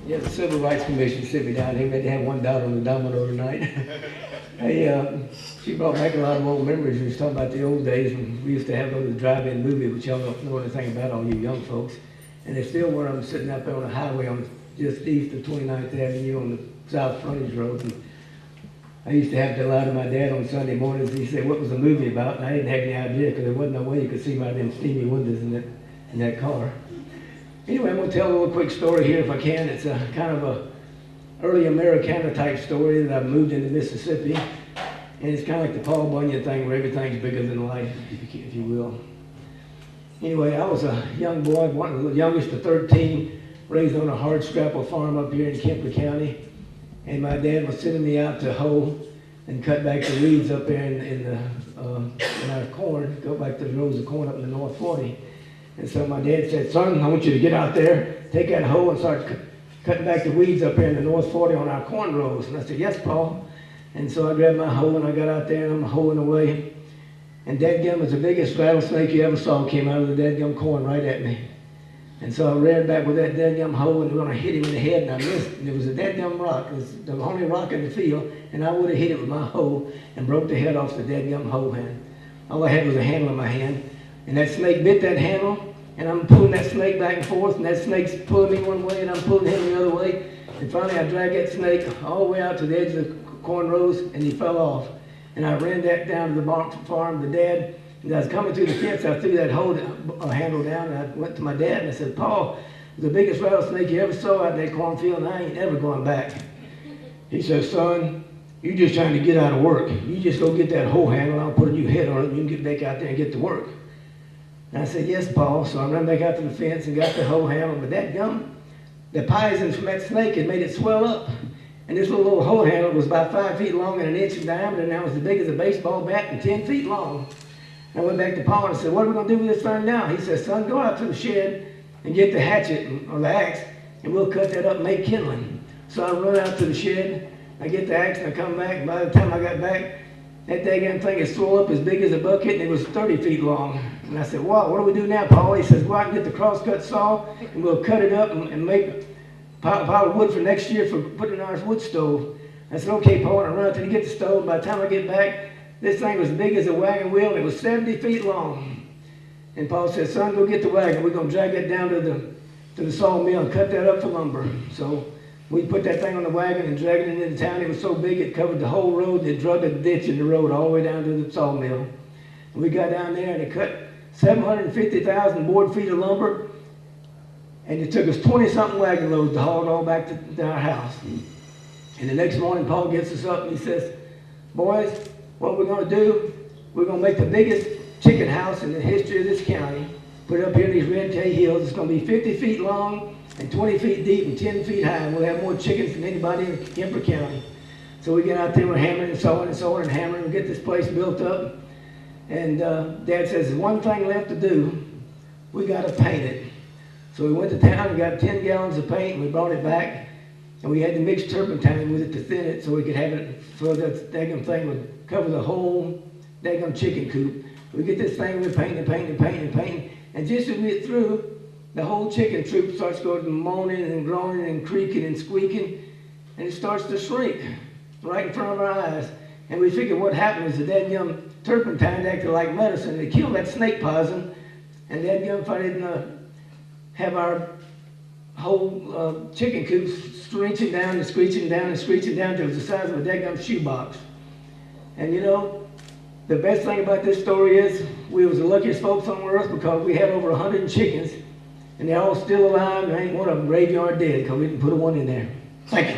Yeah, the Civil Rights Commission sent me down here. They had one down on the domino tonight. Hey, she brought back a lot of old memories. We was talking about the old days when we used to have those drive-in movie, which y'all don't know anything about, all you young folks. And there's still one of them sitting out there on the highway on just east of 29th Avenue on the South Frontage Road. And I used to have to lie to my dad on Sunday mornings. He said, "What was the movie about?" And I didn't have any idea because there wasn't no way you could see by them steamy windows in that car. Anyway, I'm going to tell a little quick story here if I can. It's a kind of a early Americana type story that I moved into Mississippi. And it's kind of like the Paul Bunyan thing where everything's bigger than life, if you will. Anyway, I was a young boy, one of the youngest of 13, raised on a hardscrapple farm up here in Kemper County. And my dad was sending me out to hoe and cut back the weeds up there in our corn, go back to the rows of corn up in the North 40. And so my dad said, "Son, I want you to get out there, take that hoe and start cutting back the weeds up here in the North 40 on our corn rows." And I said, "Yes, Paul." And so I grabbed my hoe and I got out there and I'm hoeing away. And dadgum was the biggest rattlesnake you ever saw, came out of the dadgum corn right at me. And so I ran back with that dadgum hoe and we were going to hit him in the head, and I missed. And it was a dadgum rock. It was the only rock in the field, and I would have hit it with my hoe and broke the head off the dadgum hoe hand. All I had was a handle in my hand. And that snake bit that handle, and I'm pulling that snake back and forth, and that snake's pulling me one way, and I'm pulling him the other way. And finally I dragged that snake all the way out to the edge of the corn rows, and he fell off. And I ran that down to the farm to Dad. And I was coming through the fence, I threw that hoe handle down, and I went to my dad and I said, "Paul, it was the biggest rattlesnake you ever saw out in that cornfield, and I ain't ever going back." He says, "Son, you're just trying to get out of work. You just go get that hoe handle, I'll put a new head on it, and you can get back out there and get to work." And I said, "Yes, Paul." So I ran back out to the fence and got the hoe handle, but that gum, the poison from that snake had made it swell up. And this little hoe handle was about 5 feet long and 1 inch in diameter, and that was as big as a baseball bat and 10 feet long. I went back to Paul and I said, "What are we going to do with this thing now?" He said, "Son, go out to the shed and get the hatchet or the axe, and we'll cut that up and make kindling." So I run out to the shed, I get the axe, and I come back, and by the time I got back, that daggone thing is swelled up as big as a bucket, and it was 30 feet long. And I said, "What do we do now, Paul?" He says, "Go out and get the crosscut saw, and we'll cut it up and make a pile of wood for next year for putting in our wood stove." I said, "Okay, Paul," and I run out to get the stove. By the time I get back, this thing was as big as a wagon wheel, and it was 70 feet long. And Paul said, "Son, go get the wagon. We're going to drag it down to the sawmill and cut that up for lumber." So we put that thing on the wagon and dragged it into town. It was so big it covered the whole road. It drug a ditch in the road all the way down to the sawmill. And we got down there and it cut 750,000 board feet of lumber. And it took us 20-something wagon loads to haul it all back to our house. And the next morning, Paul gets us up and he says, "Boys, what we're going to do, we're going to make the biggest chicken house in the history of this county. Put it up here in these red clay hills. It's going to be 50 feet long and 20 feet deep and 10 feet high. And we'll have more chickens than anybody in Kemper County." So we get out there, we're hammering and sawing and hammering and get this place built up. And Dad says, "There's one thing left to do. We got to paint it." So we went to town and got 10 gallons of paint, and we brought it back. And we had to mix turpentine with it to thin it so we could have it, so that daggum thing would cover the whole daggum chicken coop. We get this thing, we're painting. And just as we get through, the whole chicken troop starts going moaning and groaning and creaking and squeaking, and it starts to shrink right in front of our eyes. And we figured what happened is the daggum turpentine acted like medicine. It killed that snake poison, and daggum if I didn't have our whole chicken coop screeching down and screeching down and screeching down till it was the size of a daggum shoebox. And you know, the best thing about this story is we was the luckiest folks on earth because we had over 100 chickens, and they're all still alive, and there ain't one of them graveyard dead because we didn't put a one in there. Thank you.